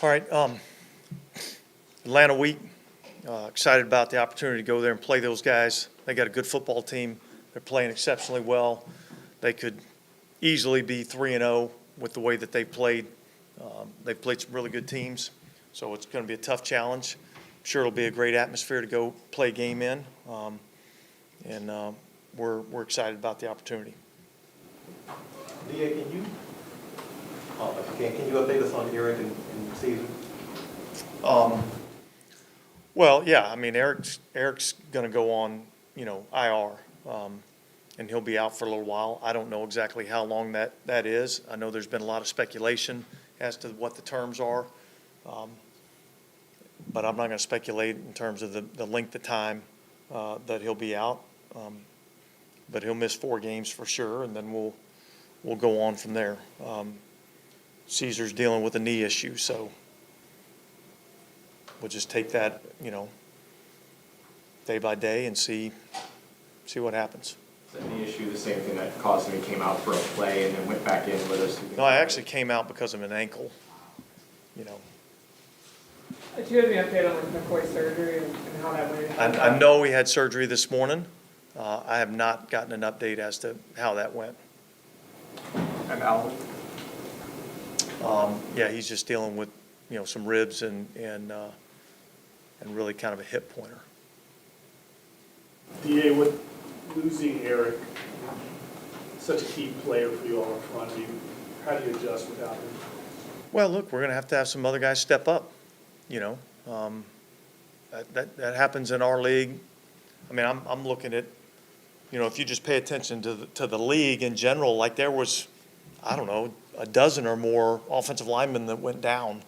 All right, Atlanta week. Excited about the opportunity to go there and play those guys. They got a good football team. They're playing exceptionally well. They could easily be 3-0 with the way that they've played. They've played some really good teams, so it's going to be a tough challenge. I'm sure it'll be a great atmosphere to go play a game in, and we're excited about the opportunity. DA, can you update us on Eric and Caesar? Well, yeah, I mean, Eric's going to go on, IR, and he'll be out for a little while. I don't know exactly how long that is. I know there's been a lot of speculation as to what the terms are, but I'm not going to speculate in terms of the length of time that he'll be out. But he'll miss 4 games for sure, and then we'll go on from there. Caesar's dealing with a knee issue, so we'll just take that, day by day and see what happens. Is that knee issue the same thing that caused him? He came out for a play and then went back in with us? No, I actually came out because of an ankle, Do you have any update on McCoy's surgery and how that went? I know he had surgery this morning. I have not gotten an update as to how that went. And Allen? Yeah, he's just dealing with, some ribs and really kind of a hip pointer. DA, with losing Eric, such a key player for you all in front of you, how do you adjust without him? Well, look, we're going to have some other guys step up, That happens in our league. I mean, I'm looking at, if you just pay attention to the league in general, like there was, I don't know, a dozen or more offensive linemen that went down,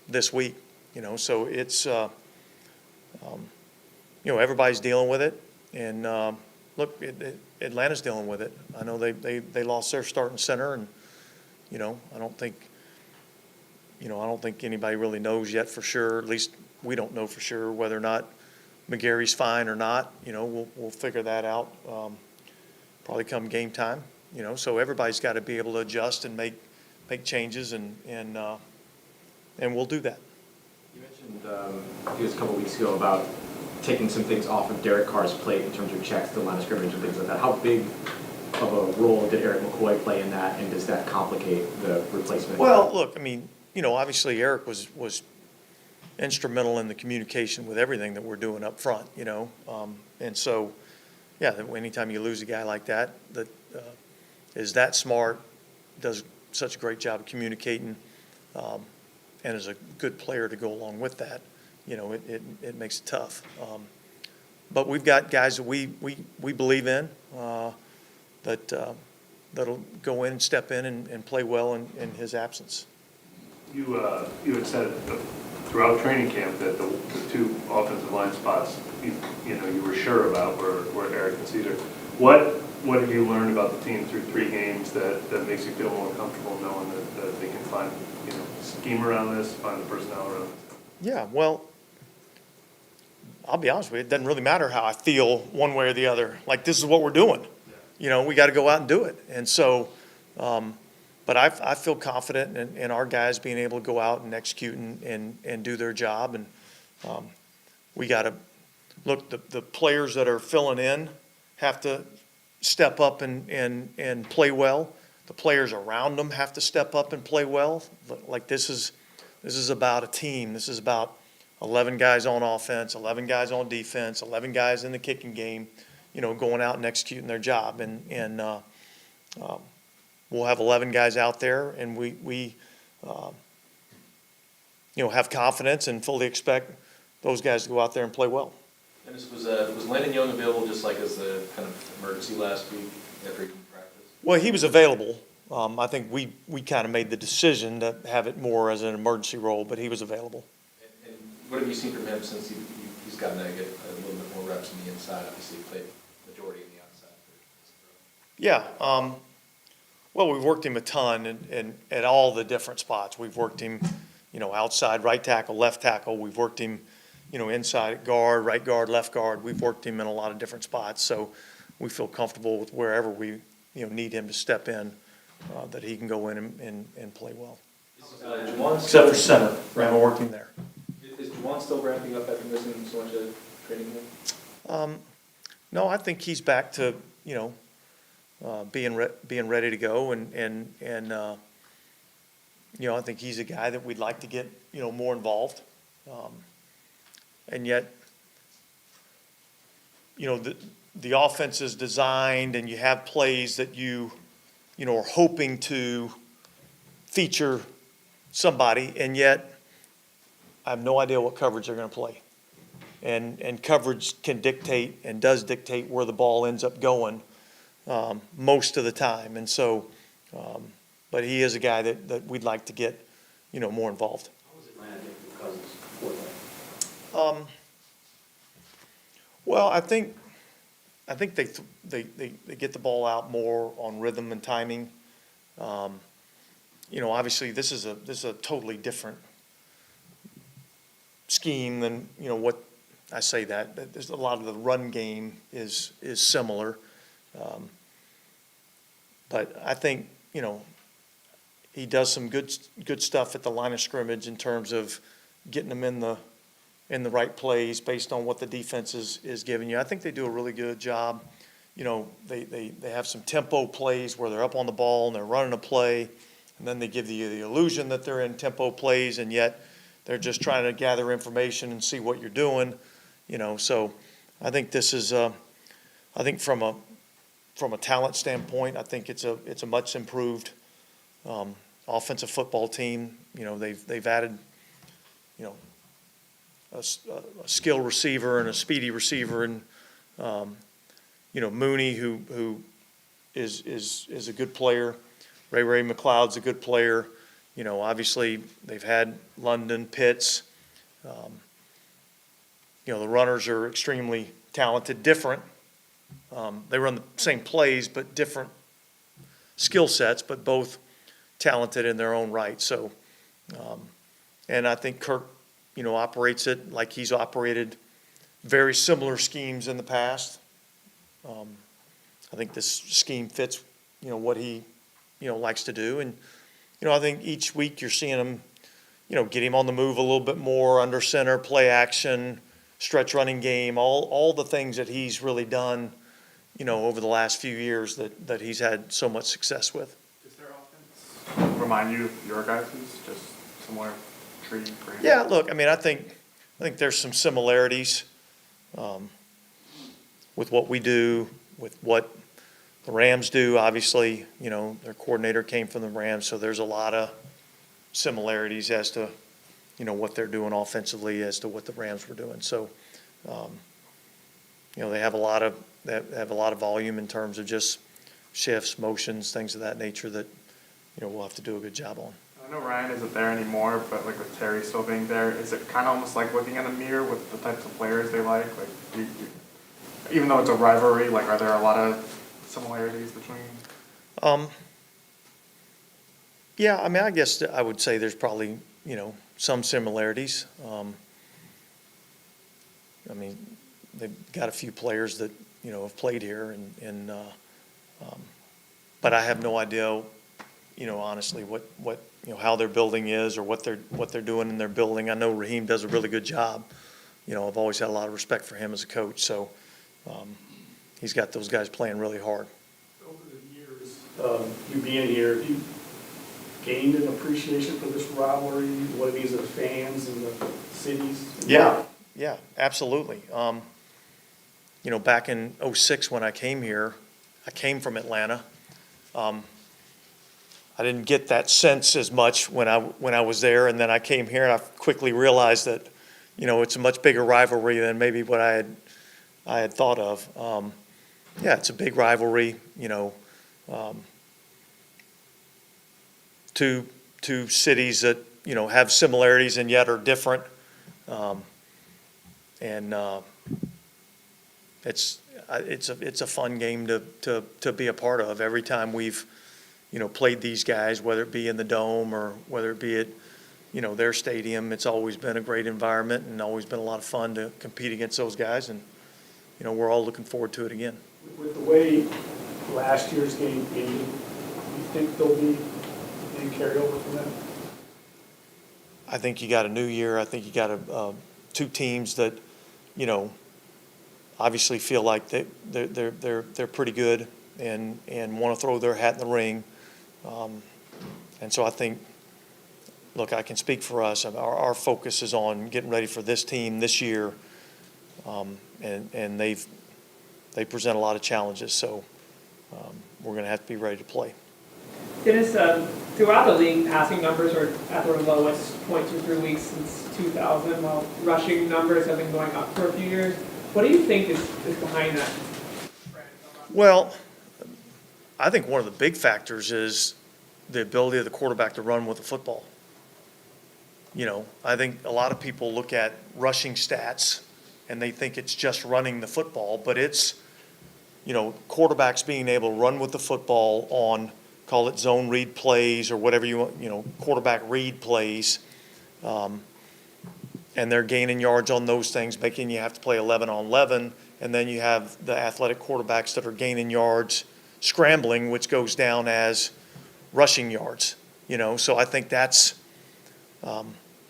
this week, so it's, everybody's dealing with it. And look, Atlanta's dealing with it. I know they lost their starting center, and, I don't think anybody really knows yet for sure. At least we don't know for sure whether or not McGarry's fine or not. We'll figure that out probably come game time. So everybody's got to be able to adjust and make changes, and we'll do that. You mentioned a couple weeks ago about taking some things off of Derek Carr's plate in terms of checks, the line of scrimmage and things like that. How big of a role did Eric McCoy play in that, and does that complicate the replacement? Well, look, I mean, obviously Eric was instrumental in the communication with everything that we're doing up front, and so, yeah, anytime you lose a guy like that is that smart, does such a great job of communicating, and is a good player to go along with that, it makes it tough. But we've got guys that we believe in that'll go in and step in and play well in his absence. You had said throughout training camp that the 2 offensive line spots you were sure about were Eric and Caesar. What have you learned about the team through 3 games that makes you feel more comfortable knowing that they can find scheme around this, find the personnel around this? Yeah, well, I'll be honest with you, it doesn't really matter how I feel one way or the other. Like, this is what we're doing. Yeah. We got to go out and do it. And so, but I feel confident in our guys being able to go out and execute and do their job. And we got to look, the players that are filling in have to step up and play well. The players around them have to step up and play well. Like, this is about a team. This is about 11 guys on offense, 11 guys on defense, 11 guys in the kicking game, going out and executing their job. And we'll have 11 guys out there, and we have confidence and fully expect those guys to go out there and play well. And this was Landon Young available just like as a kind of emergency last week after he could practice? Well, he was available. I think we kind of made the decision to have it more as an emergency role, but he was available. And what have you seen from him since he's gotten to get a little bit more reps on the inside? Obviously, he played majority on the outside. Yeah. Well, we've worked him a ton and at all the different spots. We've worked him, outside right tackle, left tackle. We've worked him, inside guard, right guard, left guard. We've worked him in a lot of different spots. So we feel comfortable with wherever we, need him to step in, that he can go in and play well. Juwan except for center. I haven't worked him there. Is Juwan still ramping up after missing so much of training camp? No, I think he's back to, being ready to go, and I think he's a guy that we'd like to get, more involved. And yet, the offense is designed, and you have plays that you are hoping to feature somebody, and yet I have no idea what coverage they're going to play. And coverage can dictate and does dictate where the ball ends up going most of the time. And so, but he is a guy that we'd like to get, more involved. How was Atlanta different Cousins for that? Well, I think they get the ball out more on rhythm and timing. Obviously this is a totally different scheme than, what I say that there's a lot of the run game is similar. But I think, he does some good stuff at the line of scrimmage in terms of getting them in the right plays based on what the defense is giving you. I think they do a really good job. They have some tempo plays where they're up on the ball and they're running a play, and then they give you the illusion that they're in tempo plays, and yet they're just trying to gather information and see what you're doing. So I think this is, I think from a talent standpoint, I think it's a much improved offensive football team. They've added, a skill receiver and a speedy receiver, and Mooney, who is a good player. Ray McLeod's a good player. Obviously they've had London, Pitts. The runners are extremely talented, different. They run the same plays, but different skill sets, but both talented in their own right. So, and I think Kirk, operates it like he's operated very similar schemes in the past. I think this scheme fits, what he, likes to do. And, I think each week you're seeing him, get him on the move a little bit more, under center, play action, stretch running game, all the things that he's really done, over the last few years that he's had so much success with. Does their offense remind you of your guys', just similar tree green? Yeah, look, I think there's some similarities with what we do, with what the Rams do. Obviously, their coordinator came from the Rams, so there's a lot of similarities as to, what they're doing offensively as to what the Rams were doing. So, they have a lot of volume in terms of just shifts, motions, things of that nature that, we'll have to do a good job on. I know Ryan isn't there anymore, but like with Terry still being there, is it kind of almost like looking at a mirror with the types of players they like? Like, even though it's a rivalry, like, are there a lot of similarities between? Yeah, I guess I would say there's probably, some similarities. They've got a few players that, have played here, and but I have no idea, honestly, what how their building is or what they're doing in their building. I know Raheem does a really good job. I've always had a lot of respect for him as a coach, so he's got those guys playing really hard. Over the years, you being here, have you gained an appreciation for this rivalry, what it means to the fans and the cities? Yeah, absolutely. Back in '06 when I came here, I came from Atlanta. I didn't get that sense as much when I was there, and then I came here and I quickly realized that, it's a much bigger rivalry than maybe what I had thought of. Yeah, it's a big rivalry, two cities that, have similarities and yet are different. It's a fun game to be a part of. Every time we've, played these guys, whether it be in the Dome or whether it be at, their stadium, it's always been a great environment and always been a lot of fun to compete against those guys. And, we're all looking forward to it again. With the way last year's game ended, do you think there'll be any carryover from that? I think you got a new year. I think you got two teams that, you know, obviously feel like they're pretty good and want to throw their hat in the ring. And so I think, look, I can speak for us. Our focus is on getting ready for this team this year, and they present a lot of challenges. So we're going to have to be ready to play. Dennis, throughout the league, passing numbers are at their lowest point 2 3 weeks since 2000, while rushing numbers have been going up for a few years. What do you think is behind that trend? Well, I think one of the big factors is the ability of the quarterback to run with the football. You know, I think a lot of people look at rushing stats and they think it's just running the football, but it's, you know, quarterbacks being able to run with the football on, call it zone read plays or whatever you want, you know, quarterback read plays. And they're gaining yards on those things, making you have to play 11 on 11. And then you have the athletic quarterbacks that are gaining yards scrambling, which goes down as rushing yards, you know. So I think that's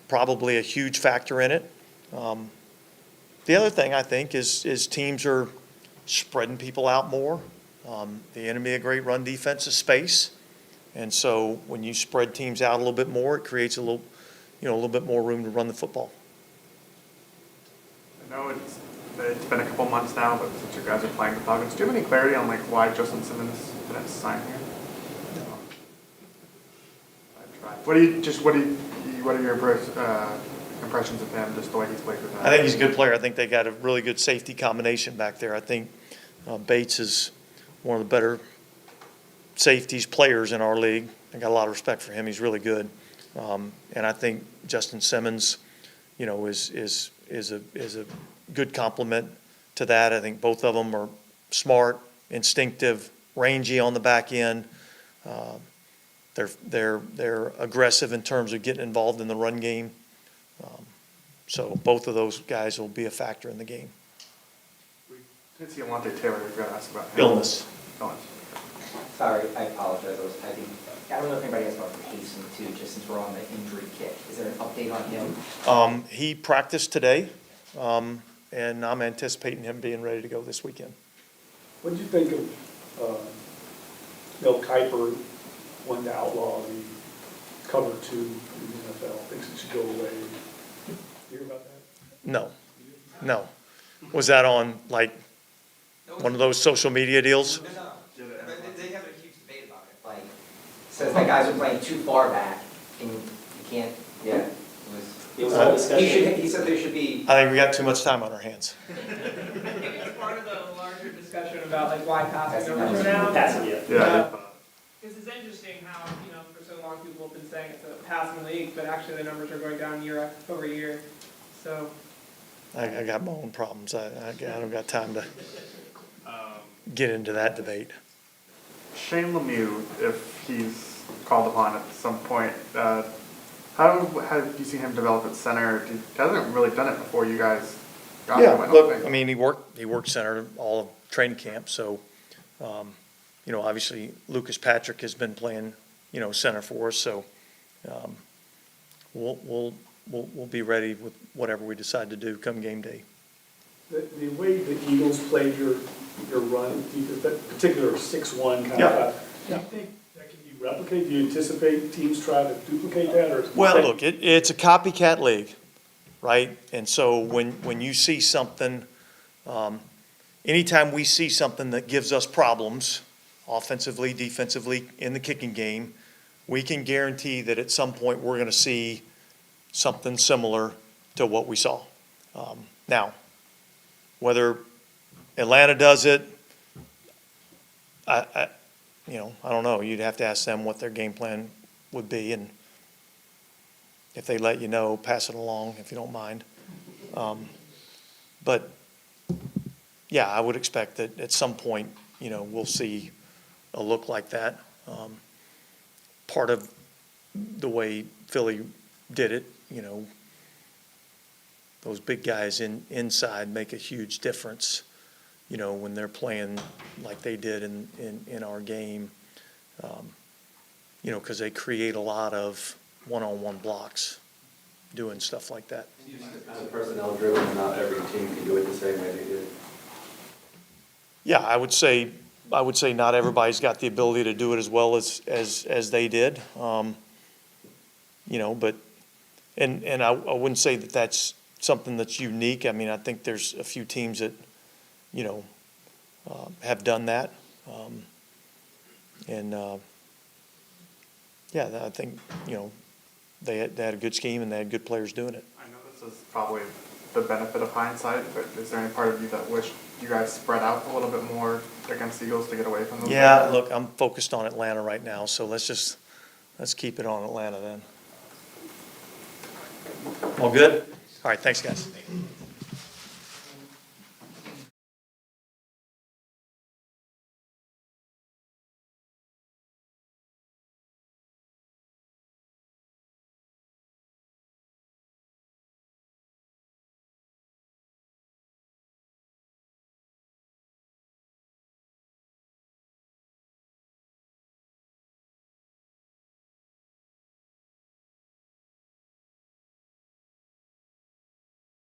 probably a huge factor in it. The other thing I think is teams are spreading people out more. The enemy of great run defense is space. And so when you spread teams out a little bit more, it creates a little bit more room to run the football. I know it's been a couple months now, but since you guys are playing the Falcons, do you have any clarity on like why Justin Simmons didn't sign here? No. I tried. What are your impressions of him, just the way he's played with them? I think he's a good player. I think they got a really good safety combination back there. I think Bates is one of the better safeties players in our league. I got a lot of respect for him. He's really good. And I think Justin Simmons, you know, is a good complement to that. I think both of them are smart, instinctive, rangy on the back end. They're aggressive in terms of getting involved in the run game. So both of those guys will be a factor in the game. We didn't see Alontae Taylor. We've got to ask about him. Illness. Sorry, I apologize. I don't know if anybody has about Payson too, just since we're on the injury kit. Is there an update on him? He practiced today, and I'm anticipating him being ready to go this weekend. What did you think of, Mel Kiper wanting to outlaw the cover 2 in the NFL, thinks it should go away? You hear about that? No. Was that on, like, one of those social media deals? No. They have a huge debate about it. Like, says that guys are playing too far back, and you can't, yeah. It was all discussion. He said there should be. I think we got too much time on our hands. Maybe it's part of the larger discussion about like why passing numbers are down. Passing, yeah. Because it's interesting how, you know, for so long people have been saying it's a passing league, but actually the numbers are going down year over year. So. I got my own problems. I don't got time to get into that debate. Shane Lemieux, if he's called upon at some point, how have you seen him develop at center? He hasn't really done it before you guys got him, I don't think. I mean, he worked center all of training camp, so, you know, obviously Lucas Patrick has been playing, you know, center for us, so we'll be ready with whatever we decide to do come game day. The way the Eagles played your run, that particular 6-1 kind of, do you think that can be replicated? Do you anticipate teams try to duplicate that? Or Well, look, it's a copycat league, right? And so when you see something, anytime we see something that gives us problems, offensively, defensively, in the kicking game, we can guarantee that at some point we're going to see something similar to what we saw. Now, whether Atlanta does it, I don't know. You'd have to ask them what their game plan would be, and if they let you know, pass it along if you don't mind. But yeah, I would expect that at some point, you know, we'll see a look like that. Part of the way Philly did it, you know, those big guys inside make a huge difference, you know, when they're playing like they did in our game, you know, because they create a lot of one-on-one blocks. doing stuff like that. Kind of personnel driven, and not every team can do it the same way they did. Yeah, I would say not everybody's got the ability to do it as well as they did. You know, but, and I wouldn't say that that's something that's unique. I mean, I think there's a few teams that, you know, have done that. Yeah, I think, you know, they had a good scheme and they had good players doing it. I know this is probably the benefit of hindsight, but is there any part of you that wished you guys spread out a little bit more against the Eagles to get away from those? Yeah, look, I'm focused on Atlanta right now, so let's keep it on Atlanta then. All good? All right, thanks, guys.